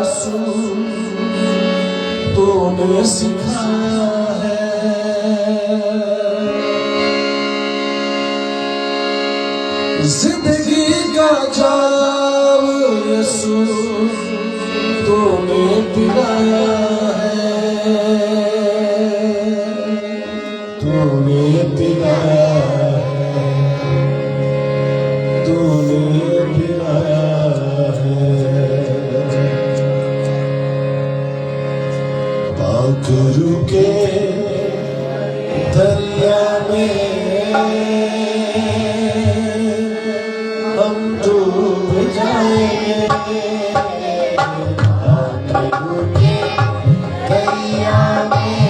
रसूल तूने सिखाया है। जिंदगी का जाम यीशु तूने पिलाया है, तूने पिलाया है, तूने पिलाया है। पाक रुके दरिया में हम डूब जाएंगे, पाक रुके दरिया में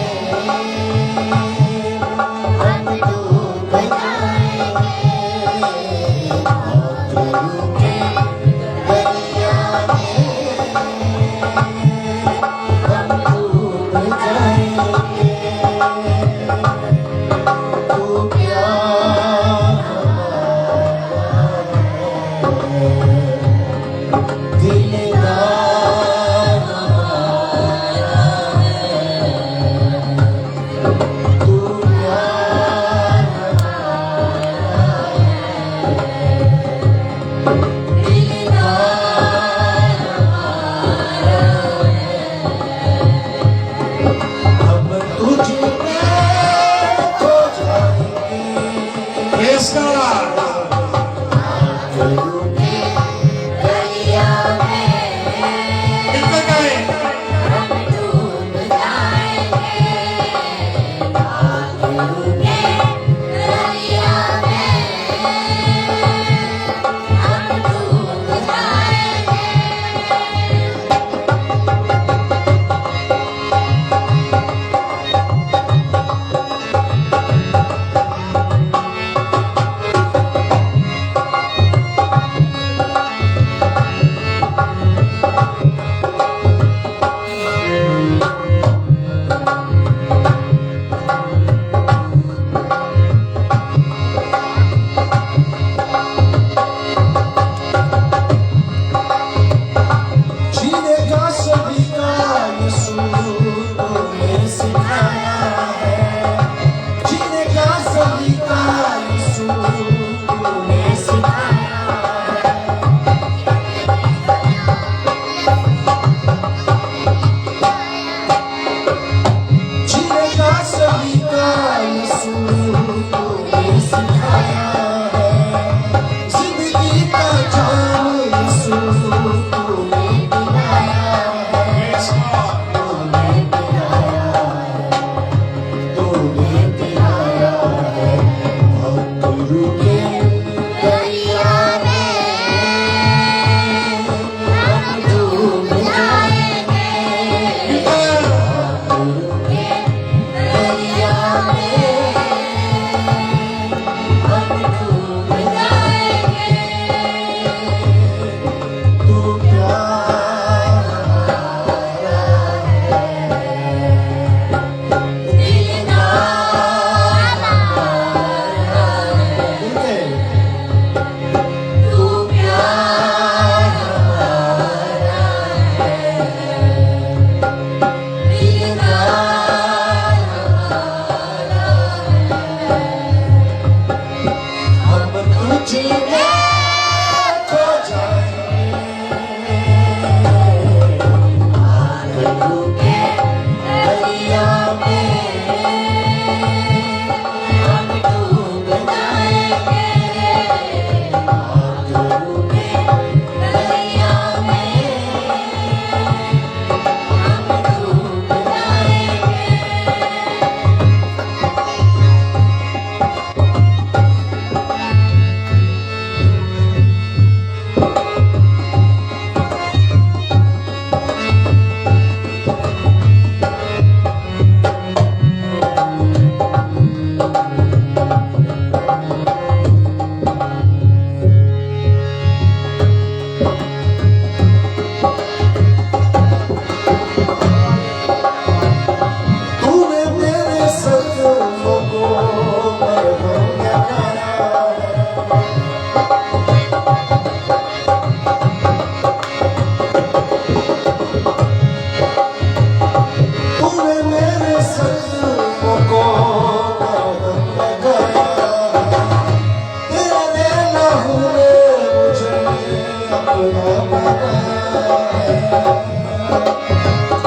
हम डूब जाएंगे, पाक रुके दरिया में हम डूब जाएंगे।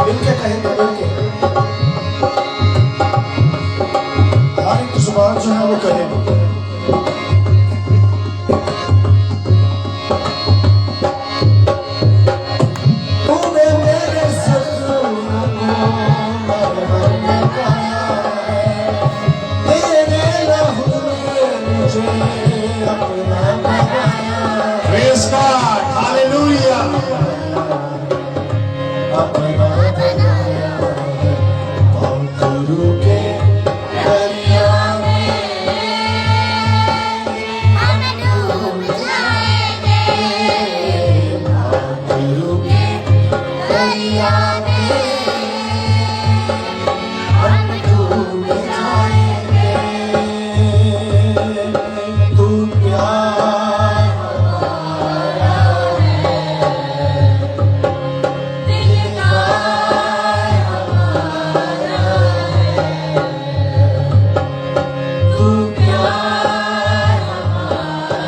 مل کے کہیں گے، مل کے ہر ایک زبان جو ہے وہ کہے تو نے میرے زخموں کو مرہم لگایا ہے، تیرے لہو نے مجھے اپنا بنایا ہے، Praise God. Hallelujah. اپنا بنایا ہے، پاکرو کے دریا میں ہم ڈوب جائیں گے، پاکرو کے دریا میں ہم ڈوب جائیں گے، تو پیار دلدار ہمارا ہے، تو پیار ہمارا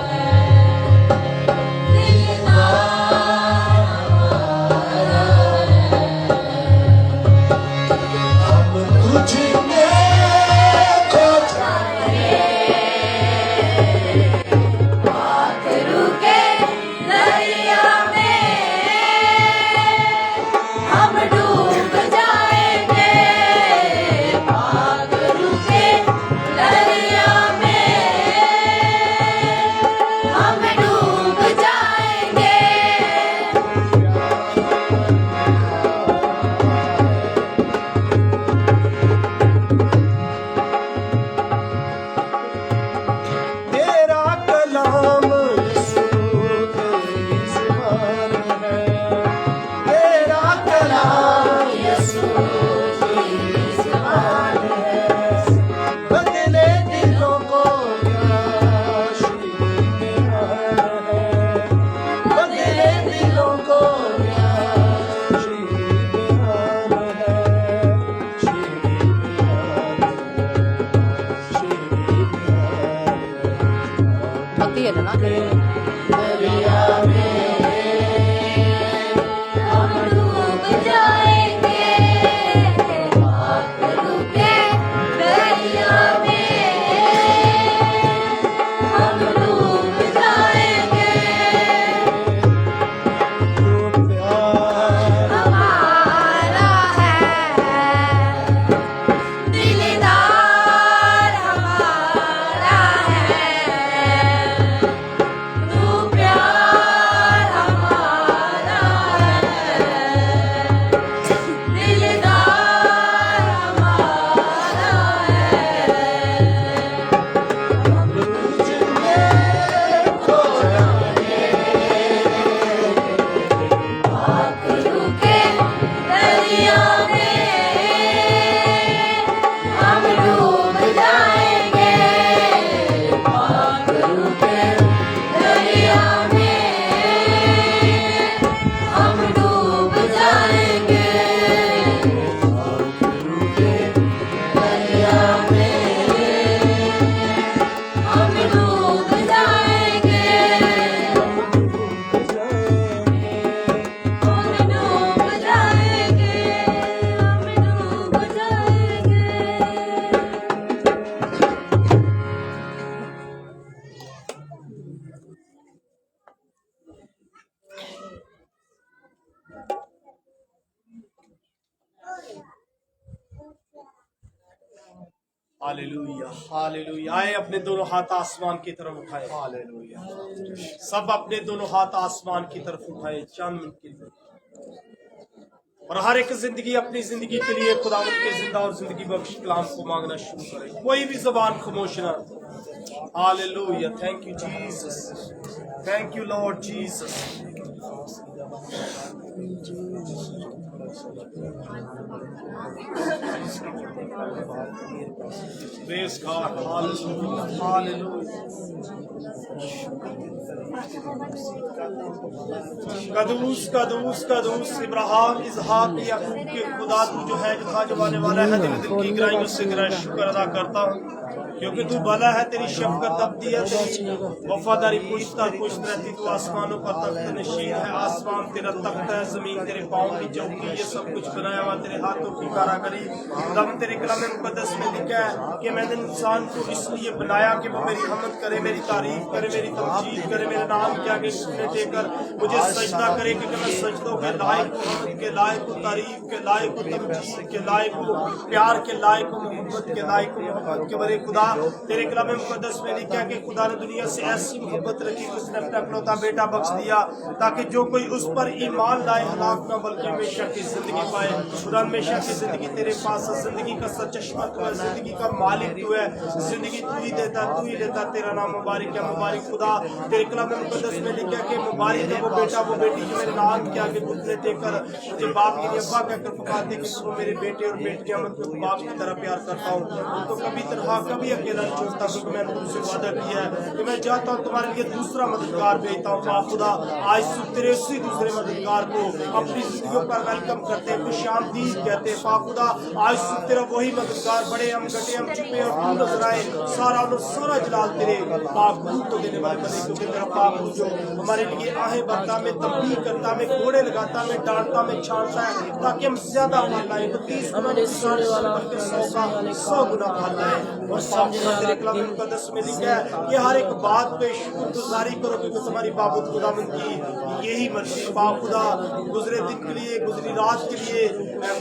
ہے، دلدار ہمارا ہے، ہم تجھ میں کھو پاکرو کے دریا میں ہم ڈوب جائیں گے، پاکرو کے دریا میں ہم ڈوب جائیں گے، تیرا کلام یسوع تیری زبان ہے، تیرا کلام یسوع تیری زبان ہے، بدلے دلوں کو کیا شیریں بیان ہے، بدلے دلوں کو کیا شیریں بیان ہے، شیریں بیان ہے، شیریں بیان ہے۔ دریا میں ہم ڈوب جائیں گے، پاکرو کے دریا میں ہم ڈوب جائیں گے، تو پیار ہمارا ہے، دلدار ہمارا ہے، تو پیار ہمارا ہے، دلدار ہمارا ہے، ہم تجھ میں کھو جائیں پاکرو کے دریا میں ہم ڈوب جائیں گے، پاکرو کے دریا میں ہم ڈوب جائیں گے، پاکرو کے دریا میں ہم ڈوب جائیں گے، ہم ڈوب جائیں گے، ہم ڈوب جائیں گے۔ Hallelujah hallelujah. آئے اپنے دونوں ہاتھ آسمان کی طرف اٹھائے. ہاللویا. سب اپنے دونوں ہاتھ آسمان کی طرف اٹھائے چند منٹ کے لیے. اور ہر ایک زندگی اپنی زندگی کے لیے خداوند کے زندہ اور زندگی بخش کلام کو مانگنا شروع کرے. کوئی بھی زبان خاموش نہ. Hallelujah. Thank you Jesus. Thank you lord Jesus. Praise God. Hallelujah. Hallelujah. قدوس قدوس قدوس ابراہیم اسحاق یعقوب کے خدا تو جو ہے جو تھا جو آنے والا ہے. دل کی گہرائیوں سے میرا شکر ادا کرتا ہوں क्योंकि तू भला है, तेरी शफकत अब्दी है, तेरी वफादारी पुश्ता पुश्त रहती। तू आसमानों का तख्त नशीन है, आसमान तेरा तख्त है, जमीन तेरे पाँव की चौकी, ये सब कुछ बनाया हुआ तेरे हाथों की कारागरी। खुदावंद तेरे कलाम मुकद्दस में लिखा है कि मैंने इंसान को इसलिए बनाया कि वो मेरी हमद करे, मेरी तारीफ करे, मेरी तमजीद करे, मेरे नाम के आगे घुटने टेकर मुझे सजदा करे, क्योंकि मैं सजदों के लायक हूँ, हमद के लायक हूँ, तारीफ के लायक हूँ, तमजीद के लायक हूँ, प्यार के लायक हूँ, मोहब्बत के लायक हूँ। मोहब्बत के बड़े खुदा तेरे कलाम मुकद्दस में लिखा है कि खुदा ने दुनिया से ऐसी मोहब्बत रखी कि उसने अपना इकलौता बेटा बख्श दिया, ताकि जो कोई उस पर ईमान लाए हलाक न बल्कि हमेशा की जिंदगी पाए। खुदा हमेशा की जिंदगी तेरे पास है, जिंदगी का सचश्मा तू है, जिंदगी का मालिक तू है, जिंदगी तू ही देता, तू ही लेता, तेरा नाम मुबारक है। मुबारक खुदा तेरे कलाम मुकद्दस में लिखा है कि मुबारक है वो बेटा वो बेटी जो मेरे नाम के आगे घुटने देकर मुझे बाप के लिए अब्बा कहकर पुकारते कि वो मेरे बेटे और बेटियां मैं तो बाप की तरह प्यार करता हूँ, उनको कभी तनहा कभी अकेला नहीं छोड़ता, क्योंकि मैंने तुमसे वादा किया है कि मैं चाहता हूँ तुम्हारे लिए दूसरा मददगार भेजता हूँ। बाप खुदा आज तेरे उसी दूसरे मददगार को अपनी जिंदगियों पर वेलकम करते हैं, खुश आमदीद कहते हैं। बाप खुदा आज तेरा वही मददगार बड़े हम गटे हम छुपे और तू नजर आए, सारा जलाल तेरे बाप को देने वाले बने, क्योंकि तेरा बाप जो हमारे लिए आहे बरता में तंबीह करता में घोड़े लगाता में डांटता में छांटता है, ताकि हम ज्यादा फल लाए, 30 गुना 100 गुना फल लाए। और तेरे कलाम मुकद्दस में लिखा है कि हर एक बात पे शुक्रगुजारी करो, क्योंकि तुम्हारी बाबत खुदावंद की यही मर्जी। बाप खुदा गुजरे दिन के लिए, गुजरी रात के लिए,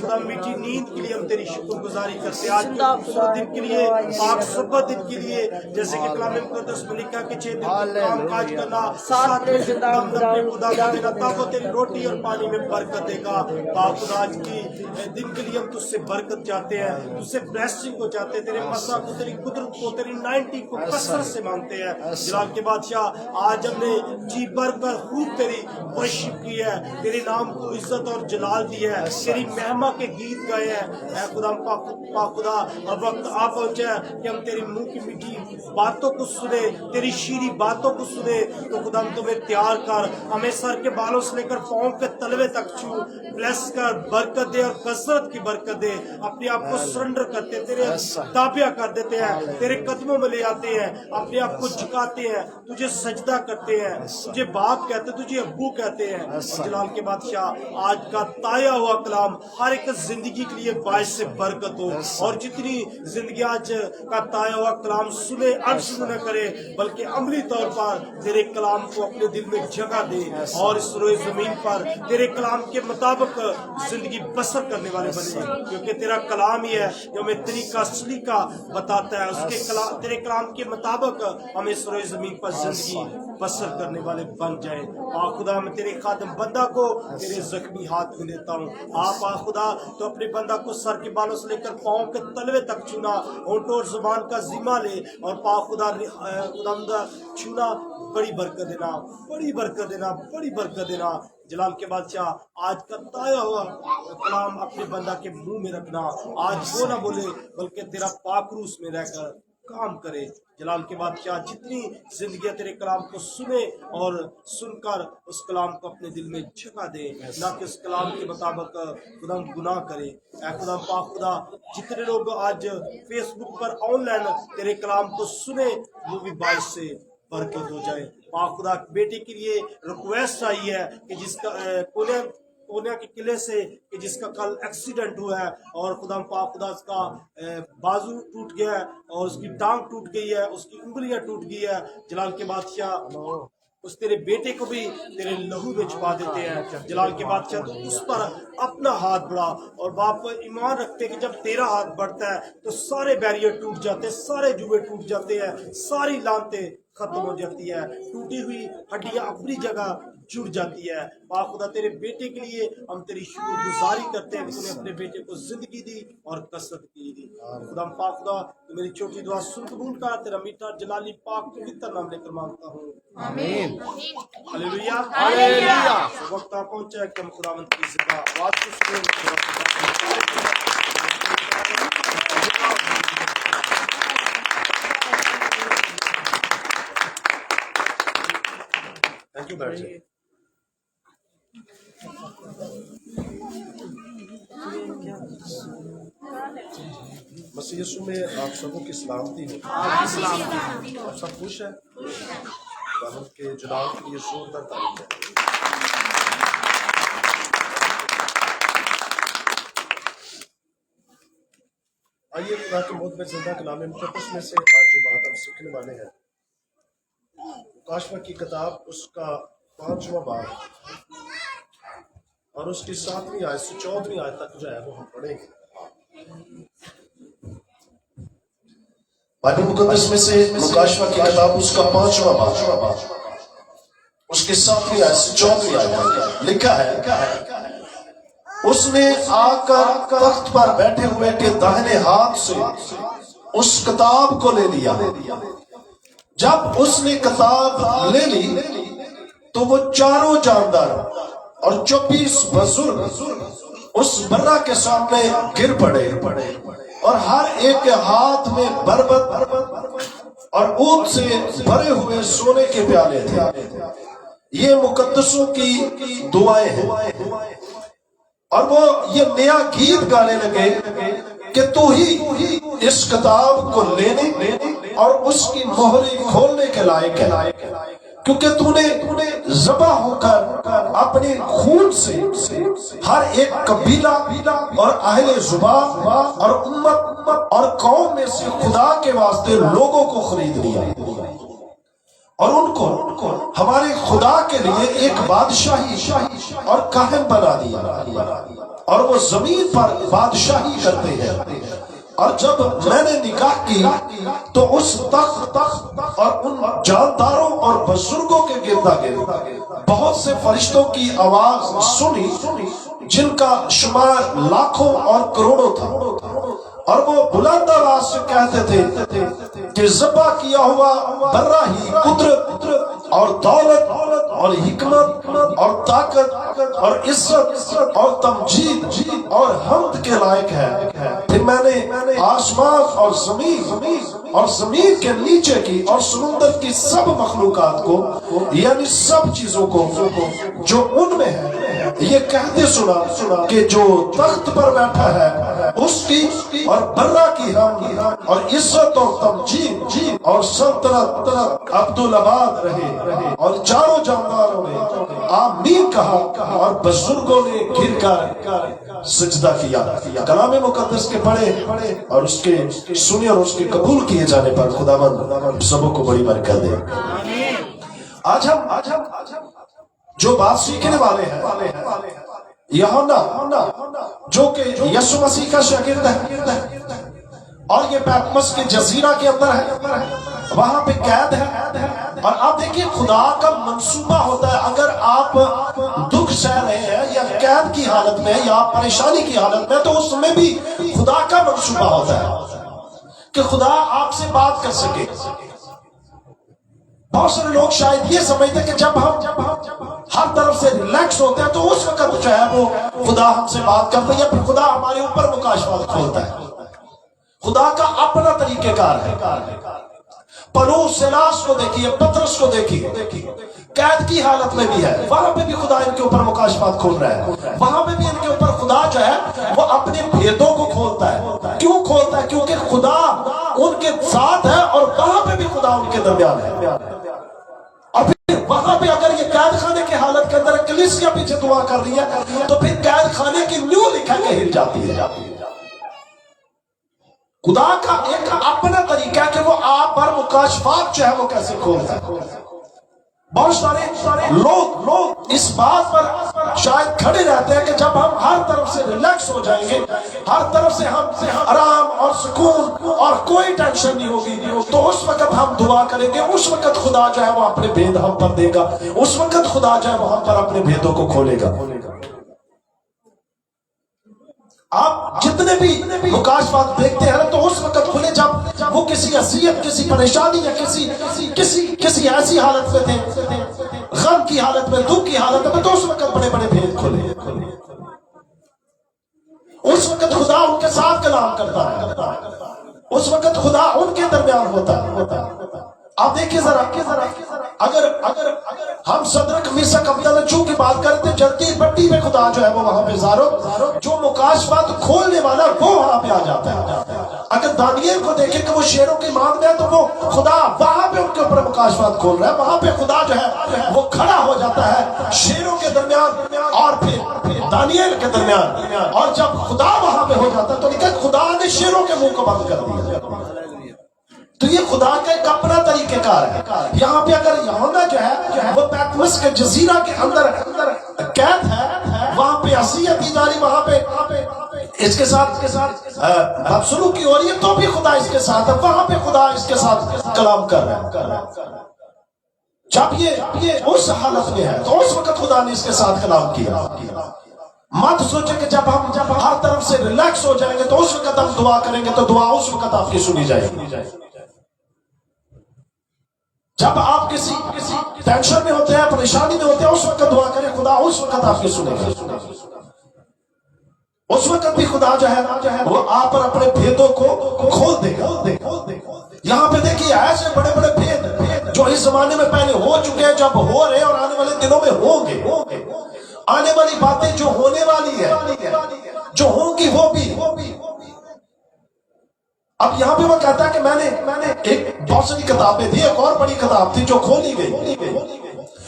खुदा मीठी नींद के लिए हम तेरी शुक्रगुजारी करते हैं। आज खूबसूरत दिन के लिए, पाक सुबह दिन के लिए, जैसे कि कलाम मुकद्दस में लिखा कि 6 दिन काम काज करना, 7 दिन जिंदा अपने खुदा को देना, तब वो तेरी रोटी और पानी में बरकत देगा। बाप खुदा आज की दिन के लिए हम तुझसे बरकत चाहते हैं, तुझसे ब्लेसिंग को चाहते हैं, तेरे मसा को, तेरी कुदरत को, तेरी 90 को कसरत से मांगते हैं। जलाल के बादशाह आज हमने जी भर कर खूब तेरी वर्शिप की है, तेरे नाम को इज्जत और जलाल दिया है, तेरी महिमा के गीत गाए हैं। ऐ खुदा पाक खुदा अब वक्त आ पहुंचा है कि हम तेरी मुंह की मीठी बातों को सुने, तेरी शीरी बातों को सुने। तो खुदा हम तुम्हें तैयार कर, हमें सर के बालों से लेकर पाँव के तलवे तक छू, ब्लेस कर, बरकत दे और कसरत की बरकत दे। अपने आप को सरेंडर करते, तेरे ताबिया कर देते हैं, तेरे कदमों में ले आते हैं, अपने आप को झुकाते हैं, तुझे सजदा करते हैं, तुझे बाप कहते हैं, तुझे अब्बू कहते हैं। जलाल के बादशाह आज का ताया हुआ कलाम हर एक जिंदगी के लिए बायस से बरकत हो, और जितनी जिंदगी आज का ताया हुआ कलाम सुने अनसुने न करे, बल्कि अमली तौर पर तेरे कलाम को अपने दिल में जगह दे, और इस रोए जमीन पर तेरे कलाम के मुताबिक जिंदगी बसर करने वाले बने, क्योंकि तेरा कलाम ही है जो हमें तरीका सलीका बताता है। उसके तेरे कलाम के मुताबिक हमें इस रोए जमीन पर जिंदगी बसर करने वाले बन जाए। खुदा मैं तेरे खादम बंदा को तेरे जख्मी हाथ में देता हूँ। आप खुदा तो अपने बंदा को सर के बालों से लेकर पाँव के तलवे तक छूना, होंठों और जुबान का जिम्मा ले, और खुदा छूना, बड़ी बरकत देना, बड़ी बरकत देना, बड़ी बरकत देना। जलाल के बादशाह आज का ताया हुआ कलाम अपने बंदा के मुंह में रखना, आज वो ना बोले बल्कि तेरा पाकरूस में रहकर काम करे। जलाल के बादशाह जितनी जिंदगी तेरे कलाम को सुने और सुनकर उस कलाम को अपने दिल में जगह दे, ना कि उस कलाम के मुताबिक खुदा गुनाह करे। ऐ खुदा पाक खुदा जितने लोग आज फेसबुक पर ऑनलाइन तेरे कलाम को सुने, वो भी बाइस से बरकत हो जाए। पाक खुदा बेटे के लिए रिक्वेस्ट आई है कि जिसका कोनिया के किले से कि जिसका कल एक्सीडेंट हुआ है, और खुदा पाक खुदा उसका बाजू टूट गया है, और उसकी टांग टूट गई है, उसकी उंगलियां टूट गई है। जलाल के बादशाह उस तेरे बेटे को भी तेरे लहू में छुपा देते हैं। जलाल के बादशाह तो उस पर अपना हाथ बढ़ा, और बाप ईमान रखते कि जब तेरा हाथ बढ़ता है तो सारे बैरियर टूट जाते हैं, सारे जुए टूट जाते हैं, सारी लानते खत्म हो जाती है, टूटी हुई हड्डियां अपनी जगह जुड़ जाती है। पाक खुदा तेरे बेटे के लिए हम तेरी शुक्रगुजारी करते हैं कि तूने अपने बेटे को जिंदगी दी और कसरत की दी। खुदा पाक खुदा तो मेरी छोटी दुआ सुन कबूल कर, तेरा मीठा जलाली पाक पवित्र नाम लेकर मांगता हूँ, आमीन। Hallelujah, hallelujah. वक्त आ पहुंचा है कि हम खुदावंद की ज़िंदा बात को सुनें। थैंक यू बैठ जाइए। मसीह यीशु में आप सबों की सलामती हो। आप सब खुश हैं? हम के जुड़ाव के लिए जोरदार तारीफ है। आइए खुदा के बहुत जिंदा कलाम मुकद्दस में से आज जो बात हम सीखने वाले हैं, मुकाशवा की किताब उसका 5वां बाब और उसकी 7वीं आयत से 14वीं आयत तक जो है वो हम पढ़ेंगे। बाइबल मुकद्दस में से मुकाशवा की किताब उसका 5वां बाब उसके 7वीं आयत से 14वीं आयत लिखा है, उसने आकर तख्त पर बैठे हुए के दाहिने हाथ से उस किताब को ले लिया। जब उसने किताब ले ली तो वो चारों जानदार और 24 बुजुर्ग उस बर्रा के सामने गिर पड़े और हर एक के हाथ में बरबत और ऊंट से भरे हुए सोने के प्याले थे। ये मुकद्दसों की दुआएं हैं। और वो ये नया गीत गाने लगे कि तू ही इस किताब को लेने और उसकी मोहरी खोलने के लायक है, क्योंकि तूने ज़बा होकर अपने खून से हर एक कबीला और अहले जुबान और उम्मत और कौम में से खुदा के वास्ते लोगों को खरीद लिया और उनको हमारे खुदा के लिए एक बादशाही और काहिम बना दिया और वो जमीन पर बादशाही करते हैं। और जब मैंने निकाह की तो उस तख्त और उन जानदारों और बुजुर्गों के गिरदा गिर्द बहुत से फरिश्तों की आवाज सुनी जिनका शुमार लाखों और करोड़ों था। और वो बुलंद आवाज से कहते थे कि ज़बा किया हुआ बर्रा ही कुदरत और दौलत और हिकमत और ताकत और इज्जत और तमजीद और हम्द के लायक है। फिर मैंने आसमान और जमीन के नीचे की और समुद्र की सब मखलूकात को यानी सब चीजों को जो उनमें है ये कहते सुना कि जो तख्त पर बैठा है उसकी और बर्रा की हम और इज्जत और तमजीद और सल्तनत अब्दुल आबाद रहे। और चारों जानदारों ने आमीन कहा और बुजुर्गों ने गिर कर सजदा किया। कलाम मुकद्दस के पढ़े और उसके सुने और उसके कबूल किए जाने पर खुदावंद सबों को बड़ी बरकत दे। आज हम जो बात सीखने वाले हैं यूहन्ना जो कि यीशु मसीह का शागिर्द है और ये पैटमस के जजीरा के अंदर है, वहां पे कैद है। और आप देखिए खुदा का मंसूबा होता है, अगर आप दुख सह रहे हैं या कैद की हालत में या परेशानी की हालत में तो उसमें भी खुदा का मंसूबा होता है कि खुदा आपसे बात कर सके। बहुत सारे लोग शायद ये समझते हैं कि जब हम हर तरफ से रिलैक्स होते हैं तो उस वक्त जो है वो खुदा हमसे बात करता है या फिर खुदा हमारे ऊपर मुकाशफात खोलता है। खुदा का अपना तरीकेकार है। पलूस सिलास को देखिए, पतरस को देखिए, कैद की हालत में भी है, वहां पे भी खुदा इनके ऊपर मुकाशफात खोल रहा है। वहां पे भी इनके ऊपर खुदा जो है वो अपने भेदों को खोलता है। क्यों खोलता है? क्योंकि खुदा उनके साथ है और वहां पे भी खुदा उनके दरमियान है। और फिर वहां पे अगर ये कैद खाने की हालत के अंदर कलीसिया पीछे दुआ कर रही है तो फिर कैद खाने की न्यू लिखा के हिल जाती है। खुदा का एक अपना तरीका है कि वो आप पर मुकाशफात जो है वो कैसे खोलता है। बहुत सारे लोग इस बात पर शायद खड़े रहते हैं कि जब हम हर तरफ से रिलैक्स हो जाएंगे, हर तरफ से हम आराम और सुकून और कोई टेंशन नहीं होगी, तो उस वक्त हम दुआ करेंगे, उस वक्त खुदा जो है वो अपने भेद हम पर देगा, उस वक्त खुदा जो है वो हम पर अपने भेदों को खोलेगा। आप जितने भी मुकाशफात देखते हैं तो उस वक्त खुले जब वो किसी असियत, किसी परेशानी या किसी ऐसी हालत में थे, गम की हालत में, दुख की हालत में, तो उस वक्त बड़े बड़े भेद खुले। उस वक्त खुदा उनके साथ कलाम करता है, उस वक्त खुदा उनके दरमियान होता है। آپ دیکھیں ذرا اگر ہم صدرک میثاق ابدنجو کی بات کرتے جلتی بٹی میں خدا جو ہے وہ وہاں پہ ظاہر جو مکاشفات کھولنے والا وہ وہاں پہ آ جاتا ہے. اگر دانیل کو دیکھیں کہ وہ شیروں کی مانگ میں ہے تو وہ خدا وہاں پہ ان کے اوپر مکاشفات کھول رہا ہے. وہاں پہ خدا جو ہے وہ کھڑا ہو جاتا ہے شیروں کے درمیان اور پھر دانیل کے درمیان. اور جب خدا وہاں پہ ہو جاتا ہے تو لیکن خدا نے شیروں کے منہ کو بند کر دیا. تو یہ خدا کا ایک اپنا طریقہ کار ہے. یہاں پہ اگر یوحنا جو ہے وہ پیٹمس کے جزیرہ کے اندر قید ہے, وہاں پہ عصیت دی جا رہی, وہاں پہ اس کے ساتھ بدسلوکی ہو رہی ہے, تو بھی خدا اس کے ساتھ ہے. وہاں پہ خدا اس کے ساتھ کلام کر رہا ہے. جب یہ اس حالت میں ہے تو اس وقت خدا نے اس کے ساتھ کلام کیا. مت سوچے کہ جب ہم ہر طرف سے ریلیکس ہو جائیں گے تو اس وقت ہم دعا کریں گے تو دعا اس وقت آپ کی سنی جائے گی. جب آپ کسی ٹینشن میں ہوتے ہیں, پریشانی میں ہوتے ہیں, اس وقت دعا کریں, خدا اس وقت آپ کی سنے گا. اس وقت بھی خدا جو ہے وہ آپ پر اپنے بھیدوں کو کھول دے گا. یہاں پہ دیکھیے ایسے بڑے بڑے بھید جو اس زمانے میں پہلے ہو چکے ہیں, جب ہو رہے اور آنے والے دنوں میں ہوں گے. آنے والی باتیں جو ہونے والی ہے, جو ہوں گی وہ بھی. اب یہاں پہ وہ کہتا ہے کہ میں نے ایک بہت ساری کتابیں تھی, ایک اور بڑی کتاب تھی جو کھولی گئی,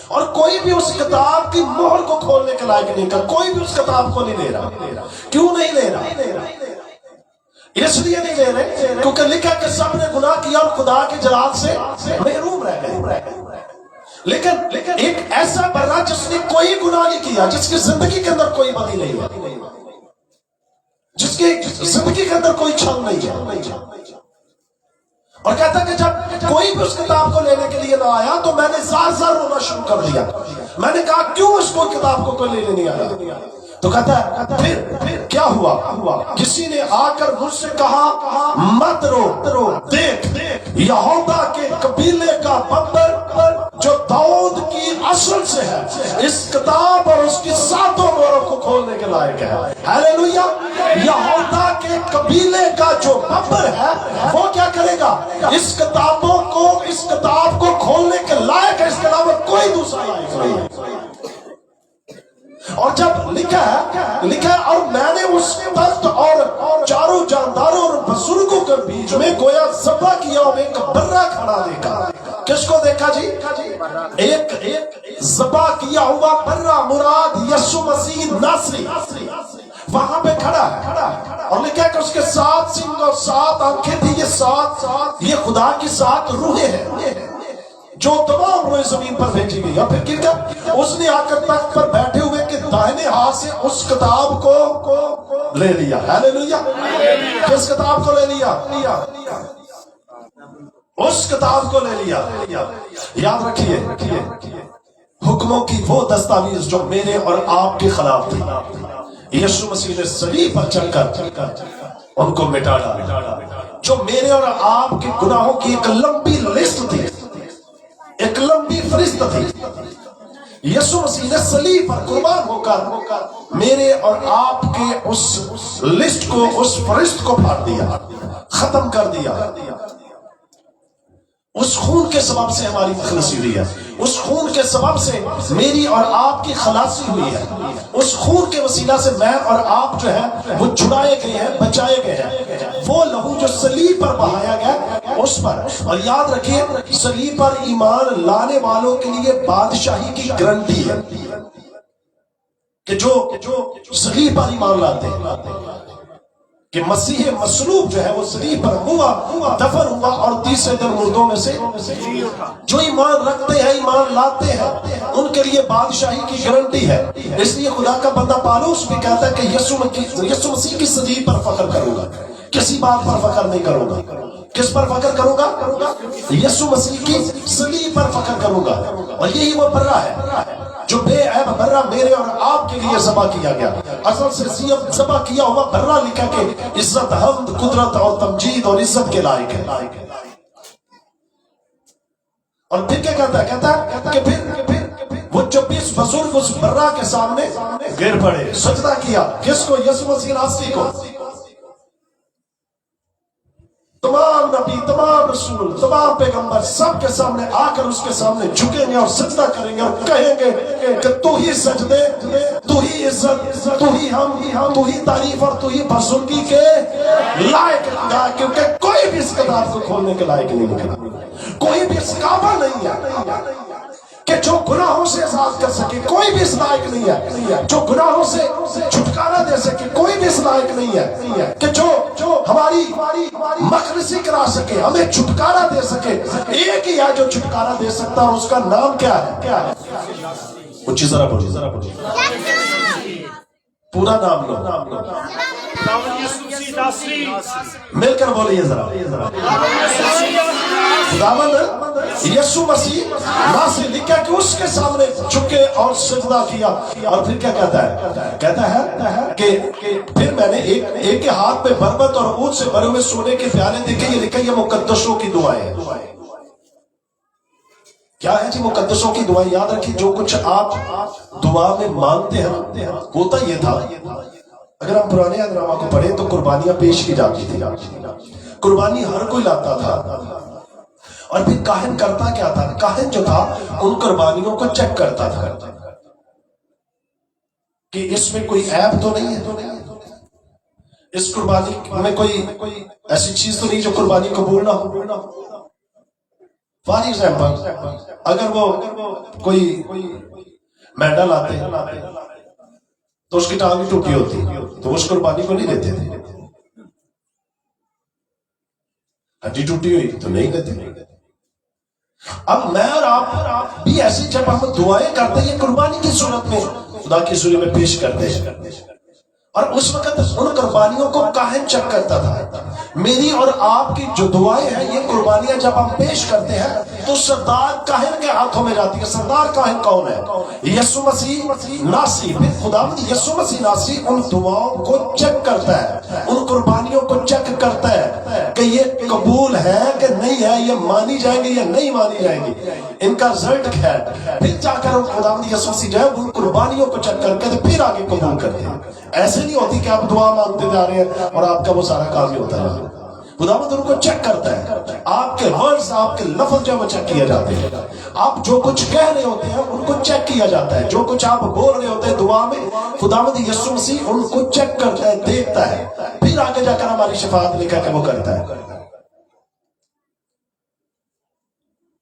اور کوئی بھی اس کتاب کی مہر کو کھولنے کے لائق نہیں کر. کوئی بھی اس کتاب کو نہیں لے رہا. کیوں نہیں لے رہا؟ اس لیے نہیں لے رہے کیونکہ لکھا کہ سب نے گناہ کیا اور خدا کے جلال سے محروم رہ گئے. لیکن ایک ایسا بندہ جس نے کوئی گناہ نہیں کیا, جس کی زندگی کے اندر کوئی بدی نہیں ہے, جس کی زندگی کے اندر کوئی چھل نہیں ہے, اور کہتا ہے کہ جب کوئی بھی اس کتاب کو لینے کے لیے نہ آیا تو میں نے زار رونا شروع کر دیا. میں نے کہا کیوں اس کو کتاب کو کوئی لینے نہیں آیا؟ تو کہتا ہے پھر کیا ہوا؟ کسی نے آ کر مجھ سے کہا مت رو, دیکھ یہودا کے قبیلے کا بندر جو داؤد کی اصل سے ہے اس کتاب اور اس کی ساتوں مہروں کو کھولنے کے لائق ہے. ہاللیلویا. یہودا کے قبیلے کا جو بندر ہے وہ کیا کرے گا؟ اس کتاب کو کھولنے کے لائق ہے. اس کے علاوہ کوئی دوسرا لائق نہیں ہے. اور جب لکھا ہے اور میں نے اس تخت اور چاروں جانداروں اور بزرگوں کے بیچ میں گویا ذبح کیا اور ایک برہ کھڑا دیکھا. کس کو دیکھا جی؟ ایک ذبح کیا ہوا برہ, مراد یسوع مسیح ناصری وہاں پہ کھڑا ہے. اور لکھا ہے کہ اس کے 7 سینگ اور 7 آنکھیں تھی. یہ خدا کی 7 روحیں ہیں جو تمام روئے زمین پر بھیجی گئی. اور پھر کیا اس نے آ کر تخت پر بیٹھے ہوئے کہ دائنے ہاتھ سے اس کتاب کو لے لیا. ہاللیلویا. کس کتاب کو لے لیا؟ اس کتاب کو لے لیا. یاد رکھیے حکموں کی وہ دستاویز جو میرے اور آپ کے خلاف تھی, یسوع مسیح نے صلیب پر چڑھ کر ان کو مٹا ڈالا. جو میرے اور آپ کے گناہوں کی ایک لمبی لسٹ تھی, ایک لمبی فہرست تھی, یسوع مسیح نے صلیب پر قربان ہو کر میرے اور آپ کے اس لسٹ کو, اس فہرست کو پھاڑ دیا, ختم کر دیا. اس خون کے سبب سے ہماری خلاصی ہوئی ہے. اس خون کے سبب سے میری اور آپ کی خلاصی ہوئی ہے. اس خون کے وسیلہ سے میں اور آپ جو ہے وہ چھڑائے گئے ہیں, بچائے گئے ہیں. وہ لہو جو صلیب پر بہایا گیا اس پر. اور یاد رکھیے صلیب پر ایمان لانے والوں کے لیے بادشاہی کی گارنٹی ہے کہ جو صلیب پر ایمان لاتے ہیں کہ مسیح مصلوب جو ہے وہ صلیب پر ہوا, دفن ہوا اور تیسرے دن مردوں میں سے جو ایمان رکھتے ہیں, ایمان لاتے ہیں, ان کے لیے بادشاہی کی گارنٹی ہے. اس لیے خدا کا بندہ پالوس بھی کہتا ہے کہ یسوع مسیح کی صلیب پر فخر کروں گا, کسی بات پر فخر نہیں کروں گا. کس پر فخر کروں گا؟ یسوع مسیح کی صلیب پر فخر کروں گا. اور یہی وہ برہ ہے جو بے عیب برہ میرے اور آپ کے لیے ذبح کیا گیا. اصل سے ذبح کیا ہوا برہ لکھا کہ عزت, حمد, قدرت اور تمجید اور عزت کے لائق ہے. اور پھر کیا کہتا ہے کہ پھر وہ 24 بزرگ اس برہ کے سامنے گر پڑے, سجدہ کیا. کس کو؟ یسوع مسیح ناصری کو. تمام नबी, तमाम रसूल, तमाम पैगंबर सब के सामने आकर उसके सामने झुकेंगे और सजदा करेंगे और कहेंगे कि तू ही सजदे, तू ही इज्जत, तू ही हम, तू ही तारीफ और तू ही बजुर्गी के लायक खुदा, क्योंकि कोई भी इस किताब को खोलने के लायक नहीं निकला, कोई भी इस काबिल नहीं है कि जो गुनाहों से आजाद कर सके, कोई भी इस लायक नहीं है, जो गुनाहों से छुटकारा दे सके, कोई भी इस लायक नहीं है, कि जो हमारी मखलसी करा सके, हमें छुटकारा दे सके। एक ही है जो छुटकारा दे सकता है, उसका नाम क्या है? कुछ जरा बोलिए, पूरा नाम लो, मिलकर बोलिए जरा, खुदावंद यीशु मसीह नासरी। लिखा कि उसके सामने झुके और सजदा किया, और फिर क्या कहता है? कहता है कि फिर मैंने एक के हाथ में बरबत और ऊंट से भरे हुए सोने के प्याले देखे। ये लिखा, ये मुकद्दसों की दुआएं हैं। क्या है जी मुकद्दसों की दुआएं? याद रखिए, जो कुछ आप दुआ में मांगते हैं, होता ये था, अगर हम पुराने अहदनामा को पढ़े तो कुर्बानियां पेश की जाती थी, कुर्बानी हर कोई लाता था, और फिर काहिन करता क्या था? काहिन जो था उन कुर्बानियों को चेक करता था कि इसमें कोई ऐब तो नहीं है, इस कुर्बानी में कोई ऐसी चीज तो नहीं जो कुर्बानी कबूल ना हो। फॉर एग्जाम्पल, अगर वो कोई मेंढा लाते तो उसकी टांग टूटी होती तो उस कुर्बानी को नहीं लेते थे, हड्डी टूटी हुई तो नहीं लेते। अब मैं और आप भी ऐसी, जब हम दुआएं करते हैं कुर्बानी की सूरत में, खुदा की सूरत में पेश करते हैं, और उस वक्त उन कुर्बानियों को काहिन चेक करता था। मेरी और आपकी जो दुआएं हैं, ये कुर्बानियां जब हम पेश करते हैं तो सरदार काहिन के हाथों में जाती है। सरदार काहिन कौन है? यीशु मसीह नासरी। फिर खुदावंद यीशु मसीह नासरी उन दुआओं को चेक करता है, उन कुर्बानियों को चेक करता है कि ये कबूल है कि नहीं है, ये मानी जाएंगी या नहीं मानी जाएंगी, इनका रिजल्ट क्या है। फिर जाकर खुदावंद यीशु मसीह जो है उन कुर्बानियों को चेक करके तो फिर आगे कबूल करते हैं। ऐसे नहीं होती कि आप दुआ मांगते जा रहे हैं और आपका वो सारा काम ही होता है। खुदावंद उनको चेक करता है, आपके वर्ड्स, आपके लफ्ज जो वो चेक किए जाते हैं, आप जो कुछ कह रहे होते हैं उनको चेक किया जाता है, जो कुछ आप बोल रहे होते हैं दुआ में, खुदावंद यीशु मसीह उनको चेक करता है, देखता है, फिर आगे जाकर हमारी शफाअत लिखा के वो करता है।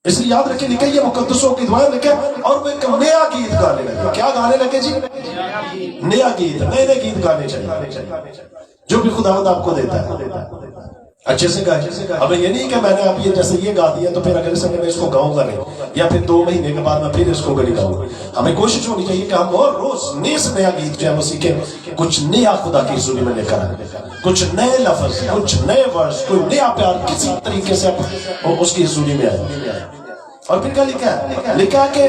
इसलिए याद रखिए, लिखे ये मुकद्दसों की दुआएं लिखे, और वो एक नया गीत गाने लगे। क्या गाने लगे जी? नया गीत, नए गीत गाने चाहिए, जो भी खुदावंद आपको देता है अच्छे से गाए। अब ये नहीं कि मैंने आप ये जैसे ये गा दिया तो फिर अगले समय में इसको गाऊंगा नहीं, या फिर 2 महीने के बाद मैं फिर इसको नहीं गाऊंगा। हमें कोशिश होनी चाहिए कि हम और रोज नए से नया गीत जो है वो सीखे, कुछ नया खुदा की हुजूरी में लेकर आए, कुछ नए लफ्ज, कुछ नए वर्ड्स, कोई नया प्यार किसी तरीके से उसकी हुजूरी में आए। और फिर क्या लिखा है? लिखा कि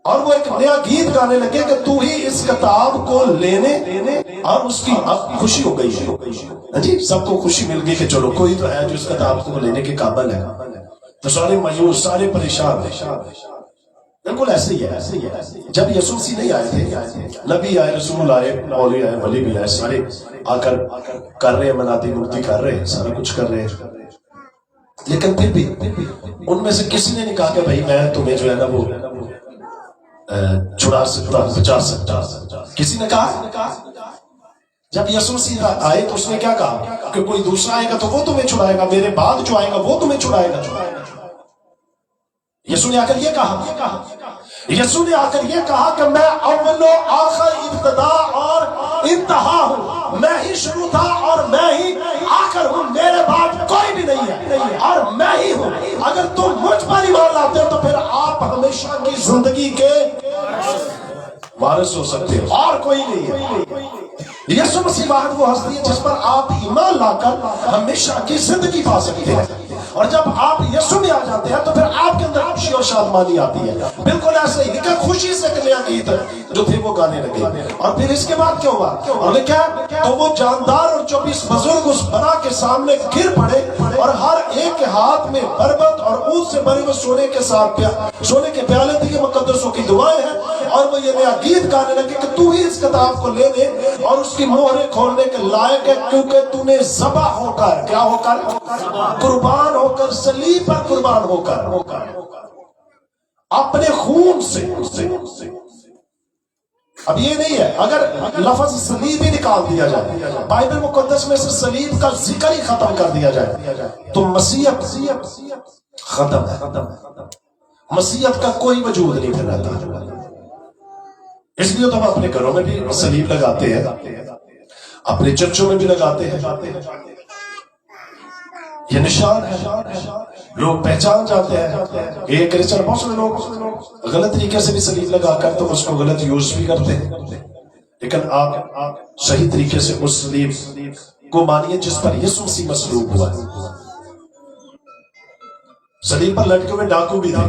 और वो एक नया गीत गाने लगे कि तू ही इस किताब को लेने, और उसकी अब खुशी हो गई है जी, सबको खुशी मिल गई कि चलो कोई तो है जो इस किताब को लेने के काबिल है। तो सारे मायूस, सारे परेशान, बिल्कुल ऐसे ही है। जब यीशु मसीह नहीं आए थे, नबी आए, रसूल आए, मौलवी आए, वली भी आए, सारे आकर कर रहे हैं, मनाती मुक्ति कर रहे हैं, सारा कुछ कर रहे हैं, लेकिन फिर भी उनमें से किसी ने नहीं कहा कि भाई मैं तुम्हें जो है ना वो छुड़ा सकता, बचा सकता। किसी ने कहा? जब यीशु मसीह आए तो उसने क्या कहा कि कोई दूसरा आएगा तो वो तुम्हें छुड़ाएगा, मेरे बाद जो आएगा वो तुम्हें छुड़ाएगा। यीशु ने आकर ये कहा, यीशु ने आकर ये कहा कि मैं अव्वलो आखिर, इब्तिदा और इंतहा हूं, मैं ही शुरू था और मैं ही आखिर हूं, मेरे बाद कोई भी नहीं है और मैं ही हूं। अगर तुम मुझ पर ईमान लाते हो तो फिर आप हमेशा की जिंदगी के वारिस हो सकते हो, और कोई नहीं है। यीशु मसीह वाहिद वो हस्ती है जिस पर आप ईमान लाकर हमेशा की जिंदगी पा सकते हैं। اور جب آپ یسوع میں آ جاتے ہیں تو پھر آپ کے اندر خوشی اور شادمانی آتی ہے. بالکل ایسے ہی لکھا خوشی سے ایک نیا گیت جو تھے وہ گانے لگے. اور پھر اس کے بعد کیا ہوا؟ اور لکھا تو وہ جاندار اور 24 بزرگ اس بنا کے سامنے گر پڑے اور ہر ایک کے ہاتھ میں بربط اور اونٹ سے بھرے ہوئے سونے کے پیالے تھے. یہ مقدسوں کی دعائیں ہیں. اور وہ یہ نیا گیت گانے لگے کہ تو ہی اس کتاب کو لے لے اور اس کی مہریں کھولنے کے لائق ہے، کیونکہ تو نے ذبح ہو کر، کیا ہو کر؟ قربان ہو کر، صلیب پر قربان ہو کر اپنے خون سے. اب یہ نہیں ہے اگر لفظ صلیب ہی نکال دیا جائے، بائبل مقدس میں سے صلیب کا ذکر ہی ختم کر دیا جائے تو مسیحیت ختم ہے. مسیحیت کا کوئی وجود نہیں پھر رہتا. اس لیے تو ہم اپنے گھروں میں بھی صلیب لگاتے ہیں، اپنے چرچوں میں بھی لگاتے ہیں. یہ نشان ہے، لوگ پہچان جاتے ہیں. یہ کرسچن بہت سے لوگ غلط طریقے سے بھی صلیب لگا کر تو اس کو غلط یوز بھی کرتے ہیں. لیکن آپ صحیح طریقے سے اس صلیب کو مانیے جس پر یسوع مسیح مصلوب ہوا ہے. صلیب پر لٹکے ہوئے ڈاکو بھی تھے،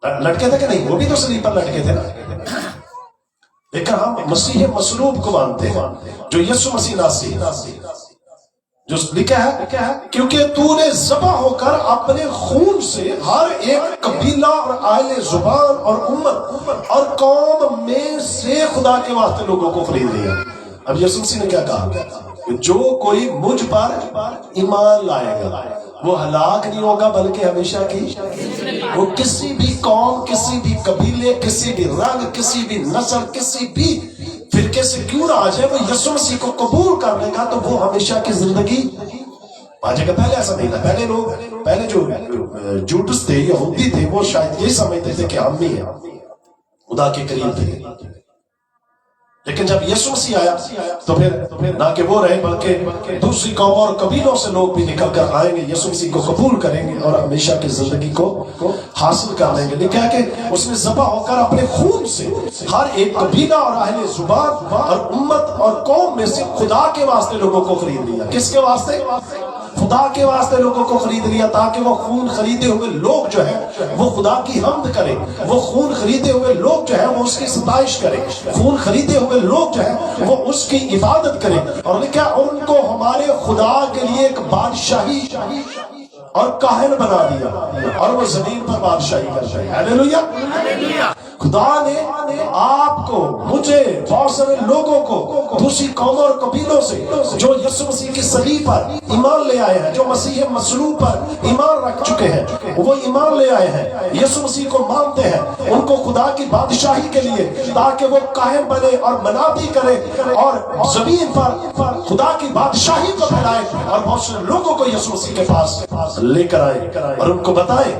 لٹکے تھے کہ نہیں؟ وہ بھی تو صلیب پر لٹکے تھے نا. لیکن ہم مسیح مصلوب کو مانتے ہیں جو یسوع مسیح ناصری جو لکھا ہے کیونکہ تو نے ذبح ہو کر اپنے خون سے ہر ایک قبیلہ اور اہل زبان اور امت اور قوم میں سے خدا کے واسطے لوگوں کو خرید لیا. اب یسوع مسیح نے کیا کہا؟ جو کوئی مجھ پر ایمان لائے گا وہ ہلاک نہیں ہوگا بلکہ ہمیشہ کی. وہ کسی بھی قوم، کسی بھی قبیلے، کسی بھی رنگ، کسی بھی نسل، کسی بھی فرقے سے کیوں نہ آ جائے، وہ یسوع مسیح کو قبول کر لے گا تو وہ ہمیشہ کی زندگی آ جائے گا. پہلے ایسا نہیں تھا. پہلے جو جوڈس تھے، یہودی تھے، وہ شاید یہ سمجھتے تھے کہ ہم بھی ہیں، خدا کے قریب تھے. لیکن جب یسوع مسیح آیا تو پھر نہ کہ وہ رہے بلکہ دوسری قوموں اور قبیلوں سے لوگ بھی نکل کر آئیں گے، یسوع مسیح کو قبول کریں گے اور ہمیشہ کی زندگی کو حاصل کر لیں گے. لکھا ہے کہ اس نے ذبح ہو کر اپنے خون سے ہر ایک قبیلہ اور اہل زبان اور امت اور قوم میں سے خدا کے واسطے لوگوں کو خرید لیا. کس کے واسطے؟ خدا کے واسطے لوگوں کو خرید لیا تاکہ وہ خون خریدے ہوئے لوگ جو ہیں وہ خدا کی حمد کریں. وہ خون خریدے ہوئے لوگ جو ہیں وہ اس کی ستائش کریں. خون خریدے ہوئے لوگ جو ہیں وہ اس کی عبادت کریں. اور لکھا ان کو ہمارے خدا کے لیے ایک بادشاہی اور کاہن بنا دیا اور وہ زمین پر بادشاہی کر رہے ہیں. ہیلیلویا. خدا نے آپ کو، مجھے، بہت سارے لوگوں کو دوسری قوموں اور قبیلوں سے جو یسوع مسیح کی صلیب پر ایمان لے آئے ہیں، جو مسیح مصلوب پر ایمان رکھ چکے ہیں، وہ ایمان لے آئے ہیں، یسوع مسیح کو مانتے ہیں، ان کو خدا کی بادشاہی کے لیے تاکہ وہ قائم بنے اور منادی کرے اور زمین پر خدا کی بادشاہی کو پھیلائے اور بہت سے لوگوں کو یسوع مسیح کے پاس لے کر آئے اور ان کو بتائے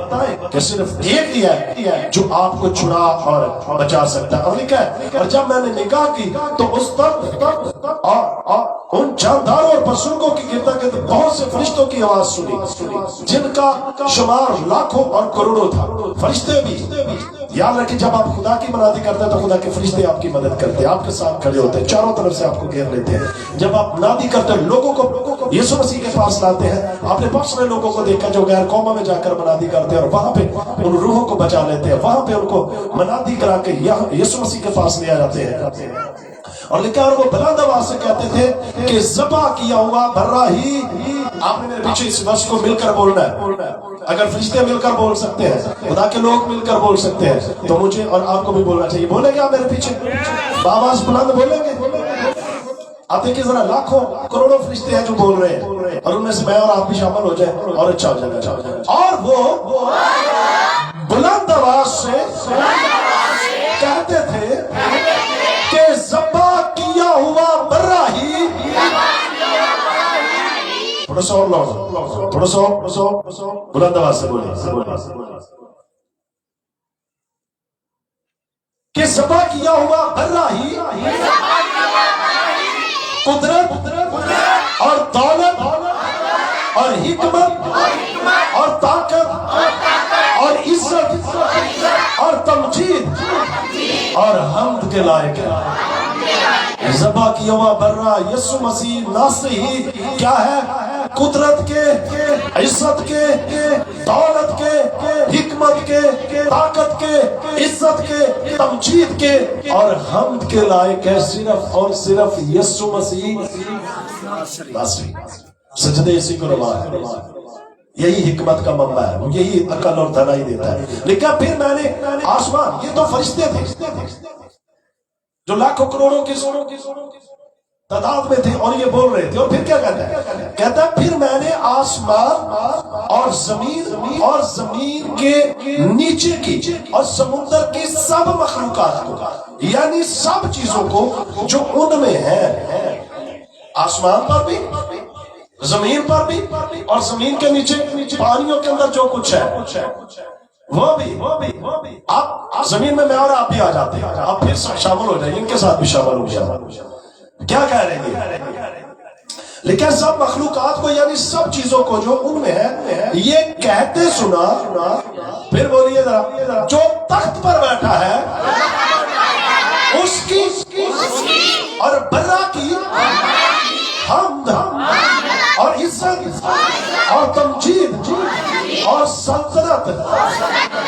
کہ صرف ایک ہی ہے جو آپ کو چھڑا اور بچا سکتا ہے. اور لکھا ہے اور جب میں نے نگاہ کی تو اس وقت اور ان جانداروں اور بزرگوں کی گردا گرد بہت سے فرشتوں کی آواز سنی جن کا شمار لاکھوں اور کروڑوں تھا. فرشتے بھی یاد رکھیں جب آپ خدا کی منادی کرتے ہیں تو خدا کے فرشتے آپ کی مدد کرتے ہیں، آپ کے ساتھ کھڑے ہوتے ہیں، چاروں طرف سے آپ کو گھیر لیتے ہیں. جب آپ منادی کرتے ہیں لوگوں کو یسوع مسیح کے پاس لاتے ہیں. آپ نے بہت سارے لوگوں کو دیکھا جو غیر قوموں میں جا کر منادی کرتے ہیں اور وہاں پہ ان روحوں کو بچا لیتے ہیں، وہاں پہ ان کو منادی کرا کے یسوع مسیح کے پاس لے آ جاتے ہیں. اور لکھا اور وہ بلند آواز سے کہتے تھے کہ ذبح کیا ہوا برا ہی. آپ نے میرے پیچھے اس ورس کو مل کر بولنا ہے. اگر فرشتے مل کر بول سکتے ہیں، خدا کے لوگ مل کر بول سکتے ہیں تو مجھے اور آپ کو بھی بولنا چاہیے. بولیں گے آپ میرے پیچھے آواز بلند بولیں گے؟ آپ دیکھیں ذرا لاکھوں کروڑوں فرشتے ہیں جو بول رہے ہیں اور ان میں سے میں اور آپ بھی شامل ہو جائیں اور اچھا ہو جائے گا. اور وہ بلند آواز سے کہتے تھے کہ ذبح کیا ہوا برا ہی. تھوڑا سا اور لوگ تھوڑا سا بلند آواز سے بولیں کہ ذبح کیا ہوا برا ہی قدرت اور دولت اور حکمت اور طاقت اور عزت اور تمجید اور حمد کے لائق ہے. ذبح کیا ہوا برا یسوع مسیح ناصری ہی کیا ہے؟ कुदरत के, इज्जत के, दौलत के, हिकमत के, ताकत के, इज्जत के, तमजीद के और हमद के लायक है सिर्फ और सिर्फ यीशु मसीह नासरी। सजदे इसी को रवा है, यही हिकमत का मंबा है, वो यही अकल और धनाई देता है। लेकिन फिर मैंने आसमान, ये तो फरिश्ते थे जो लाखों करोड़ों की तादाद में थे और ये बोल रहे थे। और फिर क्या कहता है? कहता है फिर मैंने आसमान और जमीन के नीचे की और समुद्र की सब मखलूकात को, यानी सब चीजों को जो उनमें है, आसमान पर भी, जमीन पर भी और जमीन के नीचे पानियों के अंदर जो कुछ है वो भी। आप जमीन में मैं और आप भी आ जाते हैं, आप फिर शामिल हो जाए, इनके साथ भी शामिल हो जाए। क्या कह रहे हैं? लेकिन सब मखलूकात को, यानी सब चीजों को जो उनमें है, ये कहते सुना, फिर बोलिए जरा, जो तख्त पर बैठा है उसकी और बर्रा की हमद और इज्जत और तमजीद और सल्तनत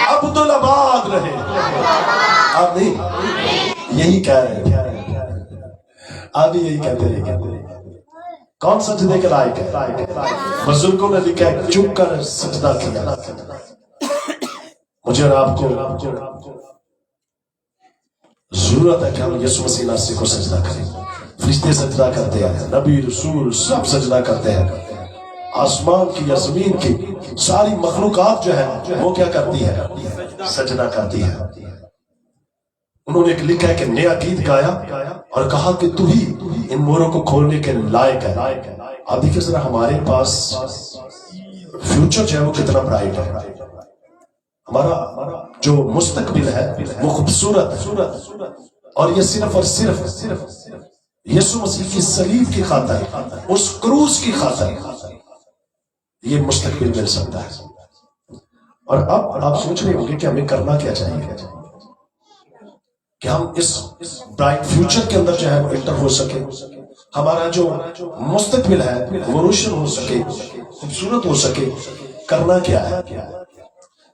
अब्दुल आबाद रहे। आप नहीं यही कह रहे हैं, आप यही कहते हैं। कौन सजदे के लायक है? बुजुर्गों ने लिखा है, चुप कर सजदा किया। मुझे और आपको जरूरत है कि हम यीशु मसीह नासरी को सजदा करें। फरिश्ते सजदा करते हैं, नबी रसूल सब सजदा करते हैं। आसमान की या जमीन की सारी मखलूकात जो है वो क्या करती है? सजदा करती है। उन्होंने लिखा है कि नया गीत गाया और कहा कि तू ही इन मोरों को खोलने के लायक है। आप देखिए जरा, हमारे पास फ्यूचर जो है वो कितना ब्राइट है। हमारा जो मुस्तकबिल है वो खूबसूरत, और ये सिर्फ और सिर्फ यीशु मसीह की सलीब की खातिर, उस क्रूस की खातिर ये मुस्तकबिल मिल सकता है। और अब आप सोच रहे होंगे कि हमें करना क्या चाहिए कि हम इस ब्राइट फ्यूचर के अंदर जो है वो एंटर हो सके, हमारा जो मुस्तकबिल है वो रोशन हो सके, खूबसूरत हो सके। करना क्या है?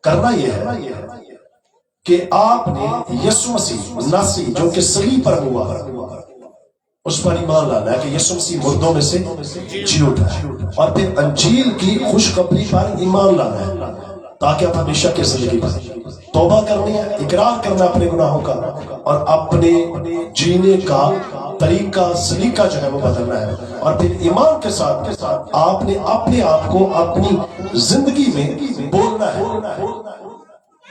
करना यह है कि आपने यीशु मसीह नासरी जो कि सलीब पर हुआ उस पर ईमान लाना है कि यीशु मसीह मुर्दों में से जी उठा है, और फिर अंजील की खुशखबरी पर ईमान लाना है ताकि आप हमेशा की जिंदगी पाएं। तौबा करनी है, इकरार करना अपने गुनाहों का, और अपने जीने का तरीका सलीका जो है वो बदलना है। और फिर ईमान के साथ आपने अपने आप को अपनी जिंदगी में बोलना है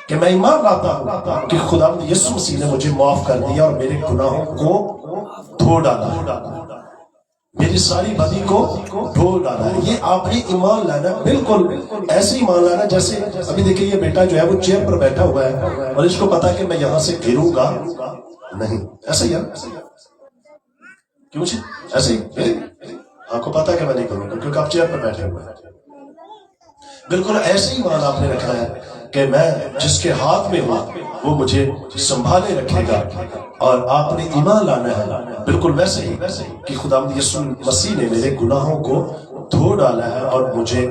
कि मैं ईमान लाता हूं कि खुदा यीशु मसीह ने मुझे माफ कर दिया और मेरे गुनाहों को धो डाला, मेरी सारी बदी को धो डाला है। ये आपने ईमान लाना, बिल्कुल ऐसे ईमान लाना जैसे अभी देखिए ये बेटा जो है वो चेयर पर बैठा हुआ है और इसको पता है कि मैं यहां से गिरूंगा नहीं। ऐसा ही है, क्यों जी? ऐसे ही आपको पता है कि मैं नहीं करूंगा क्योंकि आप चेयर पर बैठे हुए हैं। बिल्कुल ऐसे ही ईमान आपने रखना है कि मैं जिसके हाथ में हूं वो मुझे संभाले रखेगा, और आपने ईमान लाना है बिल्कुल वैसे ही कि खुदावंद यीशु मसीह ने मेरे गुनाहों को धो डाला है और मुझे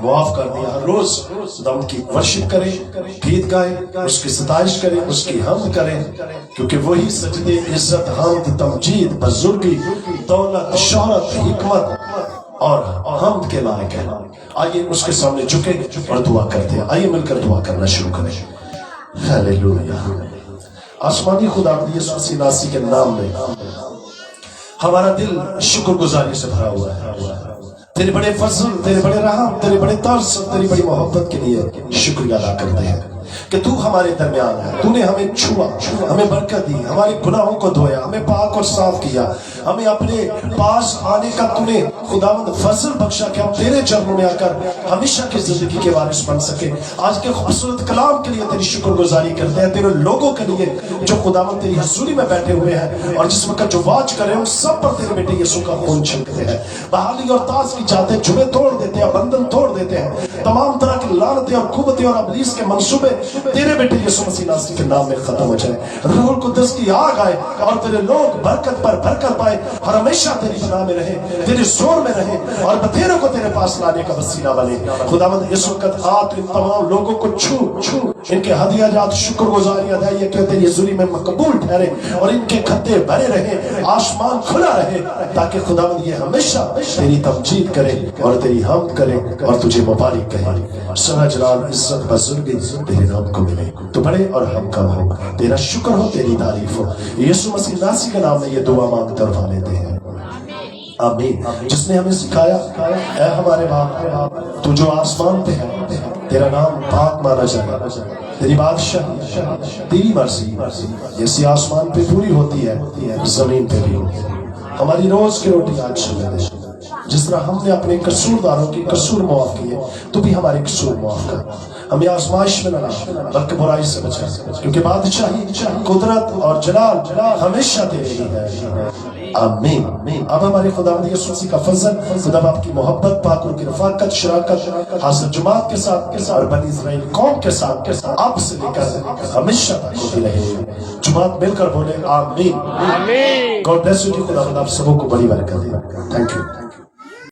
माफ कर दिया। हर रोज खुदावंद की वर्शिप करें, गीत गाएं, उसकी सताइश करें, उसकी हमद करें, क्योंकि वही सजदे, इज्जत, हमद, तमजीद, बुजुर्गी, दौलत, शोहरत, हिकमत और हमद के लायक है। आइए उसके सामने झुके और दुआ करते हैं। आइए मिलकर दुआ करना शुरू करें। हालेलुया। आसमानी खुदा यीशु मसीह नासरी के नाम में हमारा दिल शुक्रगुजारी से भरा हुआ है। तेरे बड़े फजल, तेरे बड़े रहम, तेरे बड़े तरस, तेरी बड़ी मोहब्बत के लिए शुक्रिया अदा करते हैं कि तू हमारे दरमियान है। तूने हमें छुआ, हमें बरकत दी, हमारे गुनाहों को धोया, हमें पाक और साफ किया, हमें अपने पास आने का तूने खुदावंद फजल बख्शा कि हम तेरे चरणों में आकर हमेशा की जिंदगी के वारिस बन सके। आज के खूबसूरत कलाम के लिए तेरी शुक्रगुजारी करते हैं, तेरे लोगों के लिए जो खुदावंद तेरी हजूरी में बैठे हुए हैं और जिस वक्त जो वाच करें उन सब पर तेरे बेटे यीशु का खून छिड़कते हैं। बहाली और ताज की चाहते जुबे तोड़ देते हैं, बंधन तोड़ देते हैं। तमाम तरह की लानतें और कुव्वतें और इब्लीस के मंसूबे तेरे बेटे यीशु मसीह नासरी के नाम में खत्म हो जाए। रूहुल कुद्दस की आग आए और तेरे लोग बरकत पर बरकत पाए और हमेशा तेरी पनाह में रहे, तेरे जोर में रहे और बतेरों को तेरे पास लाने का वसीला बने। खुदावंद इस वक्त आ तो इन तमाम लोगों को छू इनके हदिया जात शुक्रगुजारी अदाइया के तेरी हुजूरी में मकबूल ठहरे और इनके खत्ते भरे रहे, आसमान खुला रहे, ताकि खुदावंद ये हमेशा तेरी तमजीद करे और तेरी हमद करे और तुझे मुबारक कहे। सना जलाल इज्जत बुजुर्गी तेरे नाम को मिले, तो बड़े और हम कम हो, तेरा शुक्र हो, तेरी तारीफ हो। यीशु मसीह नासी के नाम में ये दुआ मांग तरफा लेते हैं, आमीन। जिसने हमें सिखाया, ऐ हमारे बाप तू जो आसमान पे है, तेरा नाम पाक माना जाए, तेरी बादशाही, तेरी मर्जी जैसी आसमान पे पूरी होती है जमीन पे भी होती है। हमारी रोज की रोटी आज हमें दे, जिस तरह हमने अपने कसूरदारों की कसूर माफ किए, तू भी हमारे कसूर माफ कर। हमें आजमाइश में न ला, बल्कि बुराई से बचा, क्योंकि बादशाही, कुदरत और जलाल हमेशा तेरे ही है, आमीन। अब हमारे खुदावंद यीशु मसीह का फजल, खुदा बाप की मोहब्बत, पाक की रफाकत, शराकत हासिल जुमात के साथ और बनी इस्राएल कौम के साथ अब से लेकर हमेशा तक होती रहे। जुमात मिलकर बोले आमीन। God bless you. खुदा आप सबों को बड़ी बरकत दे। Thank you.